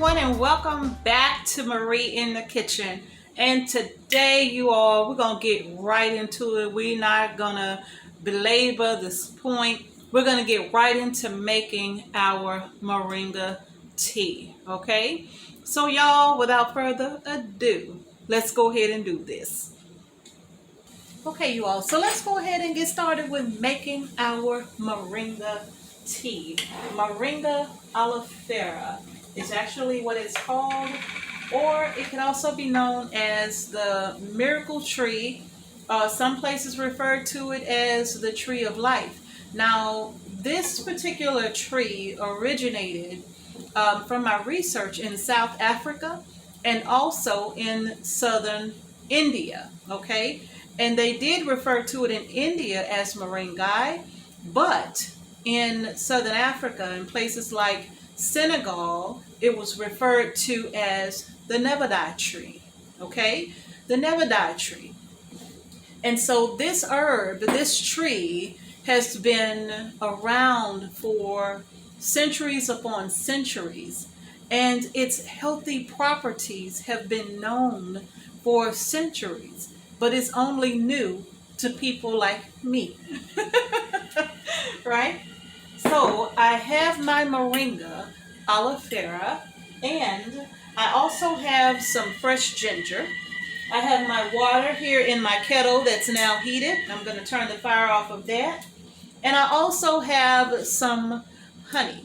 everyone, and welcome back to Marie in the Kitchen. And today, you all, we're gonna get right into it. We're not gonna belabor this point. We're gonna get right into making our Moringa tea. Okay, so y'all, without further ado, let's go ahead and do this. Okay, you all, so let's go ahead and get started with making our Moringa tea. Moringa oleifera is actually what it's called, or it can also be known as the miracle tree. Some places refer to it as the tree of life. Now, this particular tree originated from my research in South Africa and also in southern India, okay? And they did refer to it in India as moringa, but in southern Africa, in places like Senegal, it was referred to as the never die tree, okay? The never die tree. And so this herb, this tree, has been around for centuries upon centuries, and its healthy properties have been known for centuries, but it's only new to people like me. Right? So I have my Moringa oleifera, and I also have some fresh ginger. I have my water here in my kettle that's now heated. I'm going to turn the fire off of that. And I also have some honey.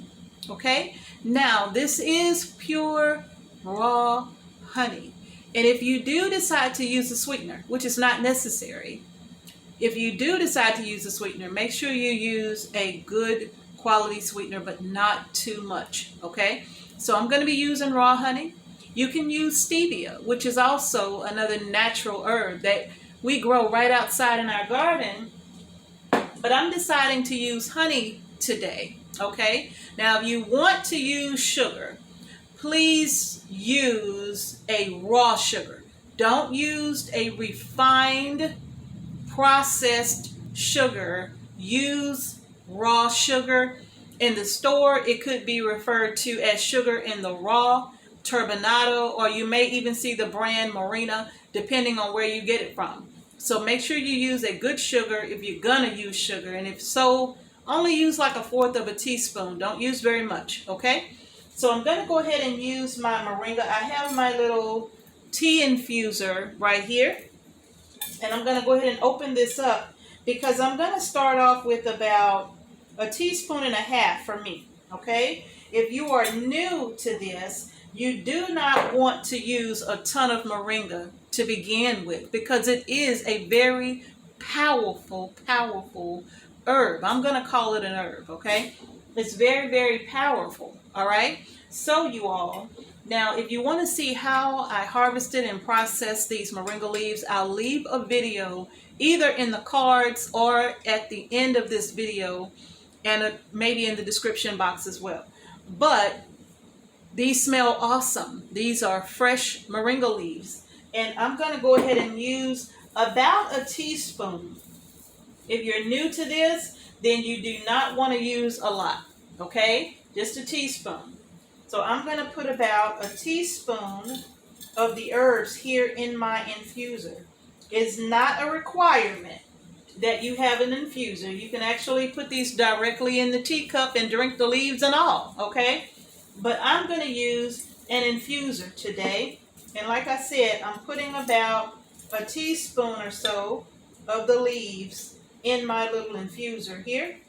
Okay? Now, this is pure raw honey. And if you do decide to use a sweetener, which is not necessary, if you do decide to use a sweetener, make sure you use a good quality sweetener, but not too much. Okay? So I'm going to be using raw honey. You can use stevia, which is also another natural herb that we grow right outside in our garden. But I'm deciding to use honey today, okay? Now, if you want to use sugar, please use a raw sugar. Don't use a refined, processed sugar. Use raw sugar. In the store, it could be referred to as sugar in the raw, turbinado, or you may even see the brand Moringa, depending on where you get it from. So make sure you use a good sugar if you're gonna use sugar, and if so, only use like 1/4 of a teaspoon. Don't use very much, okay? So I'm gonna go ahead and use my Moringa. I have my little tea infuser right here, and I'm gonna go ahead and open this up because I'm gonna start off with about 1.5 teaspoons for me, okay? If you are new to this, you do not want to use a ton of moringa to begin with because it is a very powerful herb. I'm going to call it an herb, okay? It's very, very powerful, all right? So you all, now if you want to see how I harvested and processed these moringa leaves, I'll leave a video either in the cards or at the end of this video, and maybe in the description box as well. But these smell awesome. These are fresh moringa leaves. And I'm going to go ahead and use about 1 teaspoon. If you're new to this, then you do not want to use a lot. Okay? Just 1 teaspoon. So I'm going to put about 1 teaspoon of the herbs here in my infuser. It's not a requirement that you have an infuser. You can actually put these directly in the teacup and drink the leaves and all. Okay? But I'm going to use an infuser today. And like I said, I'm putting about 1 teaspoon or so of the leaves in my little infuser here.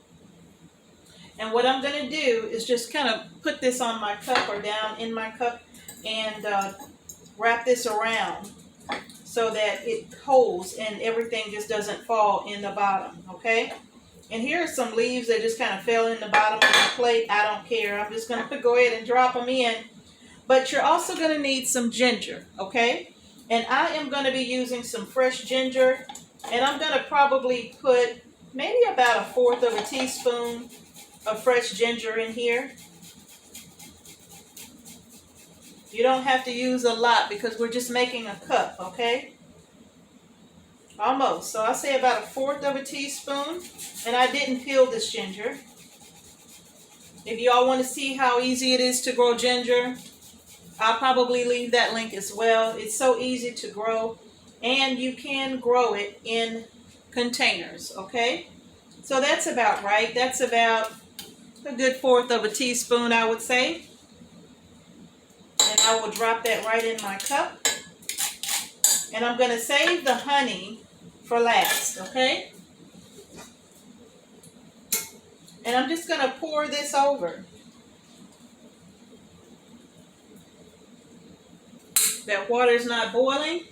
And what I'm going to do is just kind of put this on my cup or down in my cup and wrap this around so that it holds and everything just doesn't fall in the bottom, okay? And here are some leaves that just kind of fell in the bottom of my plate. I don't care. I'm just going to go ahead and drop them in. But you're also going to need some ginger, okay? And I am going to be using some fresh ginger. And I'm going to probably put maybe about 1/4 of a teaspoon of fresh ginger in here. You don't have to use a lot because we're just making a cup, okay? Almost. So I'll say about 1/4 of a teaspoon. And I didn't peel this ginger. If y'all want to see how easy it is to grow ginger, I'll probably leave that link as well. It's so easy to grow, and you can grow it in containers, okay? So that's about right. That's about a good fourth of a teaspoon, I would say. And I will drop that right in my cup. And I'm going to save the honey for last, okay? And I'm just going to pour this over. That water is not boiling.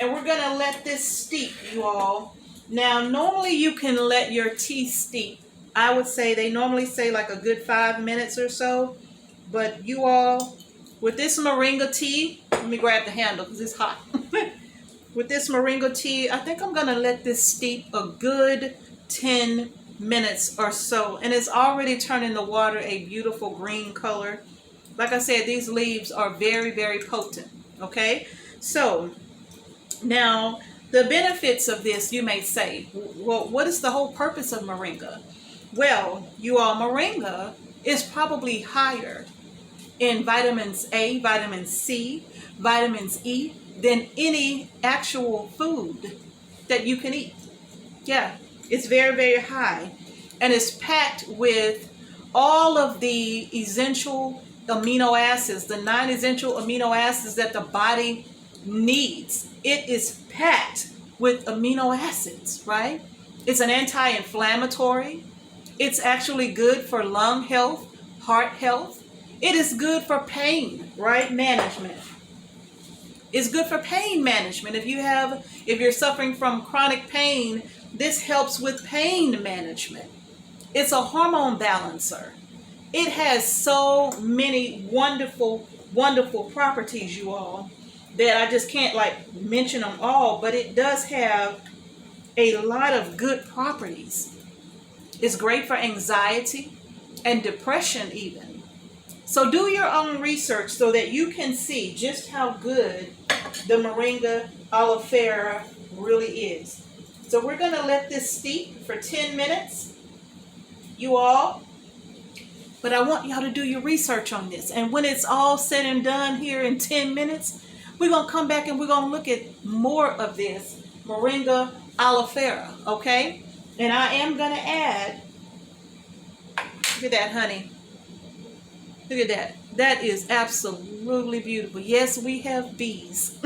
And we're going to let this steep, you all. Now, normally you can let your tea steep. I would say they normally say like a good 5 minutes or so. But you all, with this Moringa tea, let me grab the handle because it's hot. With this Moringa tea, I think I'm going to let this steep a good 10 minutes or so. And it's already turning the water a beautiful green color. Like I said, these leaves are very, very potent. Okay? So, now, the benefits of this, you may say, well, what is the whole purpose of Moringa? Well, you all, Moringa is probably higher in vitamins A, vitamin C, vitamins E than any actual food that you can eat. Yeah, it's very, very high. And it's packed with all of the essential amino acids, the 9 essential amino acids that the body needs. It is packed with amino acids, right? It's an anti-inflammatory. It's actually good for lung health, heart health. It is good for pain, right? Management. It's good for pain management. If you're suffering from chronic pain, this helps with pain management. It's a hormone balancer. It has so many wonderful, wonderful properties, you all, that I just can't like mention them all, but it does have a lot of good properties. It's great for anxiety and depression even. So do your own research so that you can see just how good the Moringa aloe vera really is. So we're going to let this steep for 10 minutes, you all. But I want y'all to do your research on this. And when it's all said and done here in 10 minutes, we're going to come back and we're going to look at more of this Moringa aloe vera, okay? And I am going to add, look at that, honey. Look at that. That is absolutely beautiful. Yes, we have bees.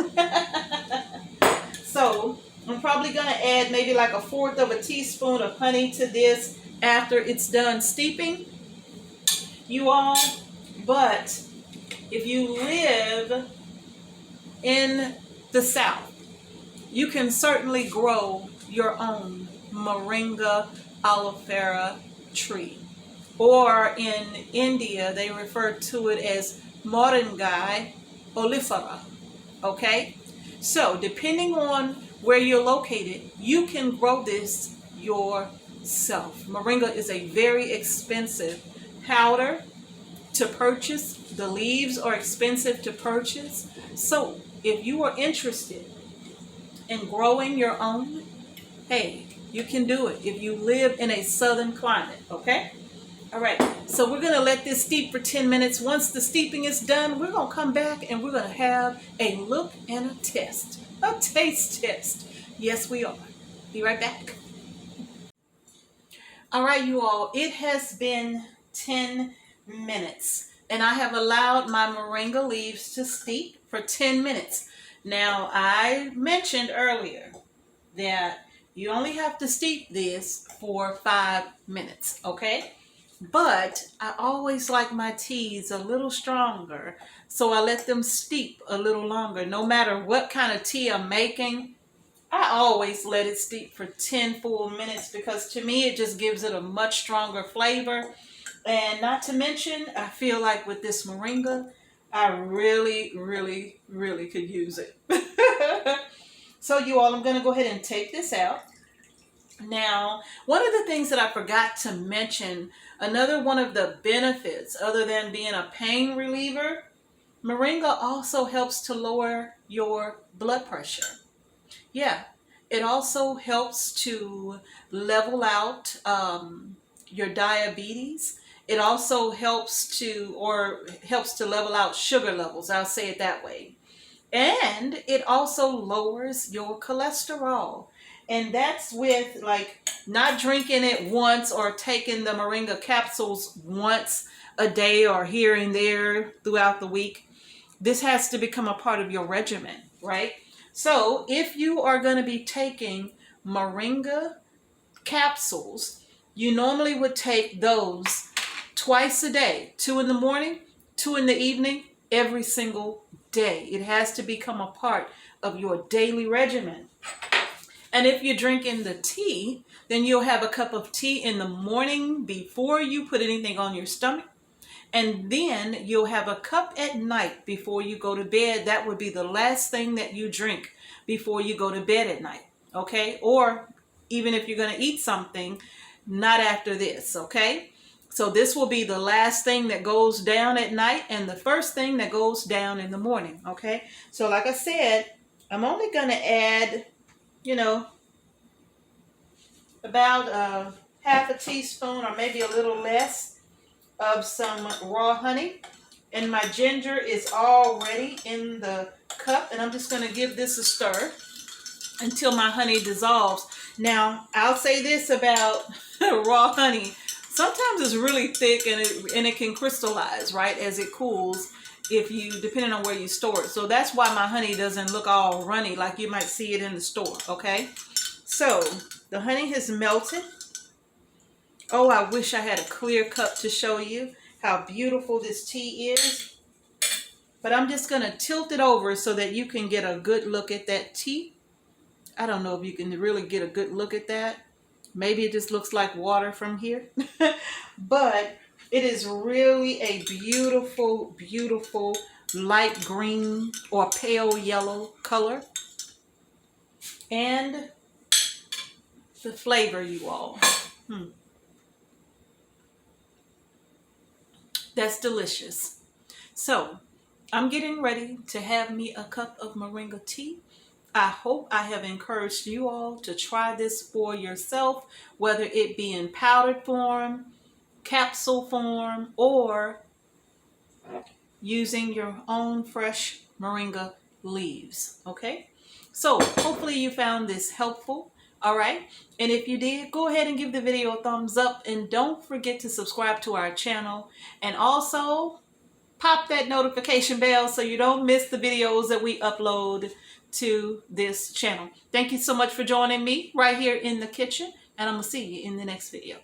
So I'm probably going to add maybe like a fourth of a teaspoon of honey to this after it's done steeping, you all. But if you live in the South, you can certainly grow your own Moringa aloe vera tree. Or in India, they refer to it as Moringa oleifera. Okay? So, depending on where you're located, you can grow this yourself. Moringa is a very expensive powder to purchase. The leaves are expensive to purchase. So, if you are interested in growing your own, hey, you can do it if you live in a southern climate, okay? All right, so we're going to let this steep for 10 minutes. Once the steeping is done, we're going to come back and we're going to have a look and a test, a taste test. Yes, we are. Be right back. All right, you all, it has been 10 minutes and I have allowed my moringa leaves to steep for 10 minutes. Now, I mentioned earlier that you only have to steep this for 5 minutes, okay? But I always like my teas a little stronger, so I let them steep a little longer. No matter what kind of tea I'm making, I always let it steep for 10 full minutes because to me it just gives it a much stronger flavor. And not to mention, I feel like with this moringa, I really, really, really could use it. So you all, I'm going to go ahead and take this out. Now, one of the things that I forgot to mention, another one of the benefits, other than being a pain reliever, moringa also helps to lower your blood pressure. Yeah, it also helps to level out your diabetes. It also helps to level out sugar levels. I'll say it that way. And it also lowers your cholesterol. And that's with like not drinking it once or taking the Moringa capsules once a day or here and there throughout the week. This has to become a part of your regimen, right? So if you are going to be taking Moringa capsules, you normally would take those twice a day, 2 in the morning, 2 in the evening, every single day. It has to become a part of your daily regimen. And if you're drinking the tea, then you'll have a cup of tea in the morning before you put anything on your stomach. And then you'll have a cup at night before you go to bed. That would be the last thing that you drink before you go to bed at night. Okay? Or even if you're going to eat something, not after this. Okay? So this will be the last thing that goes down at night and the first thing that goes down in the morning. Okay? So like I said, I'm only going to add, about half a teaspoon or maybe a little less of some raw honey, and my ginger is already in the cup, and I'm just going to give this a stir until my honey dissolves. Now I'll say this about raw honey: sometimes it's really thick and it can crystallize right as it cools, if you depending on where you store it. So that's why my honey doesn't look all runny like you might see it in the store. Okay, so the honey has melted. Oh, I wish I had a clear cup to show you how beautiful this tea is. But I'm just going to tilt it over so that you can get a good look at that tea. I don't know if you can really get a good look at that. Maybe it just looks like water from here. But it is really a beautiful, beautiful light green or pale yellow color. And the flavor, you all. That's delicious. So I'm getting ready to have me a cup of Moringa tea. I hope I have encouraged you all to try this for yourself, whether it be in powdered form, capsule form, or using your own fresh Moringa leaves. Okay? So hopefully you found this helpful. All right, and if you did, go ahead and give the video a thumbs up, and don't forget to subscribe to our channel, and also pop that notification bell so you don't miss the videos that we upload to this channel. Thank you so much for joining me right here in the kitchen, and I'm gonna see you in the next video.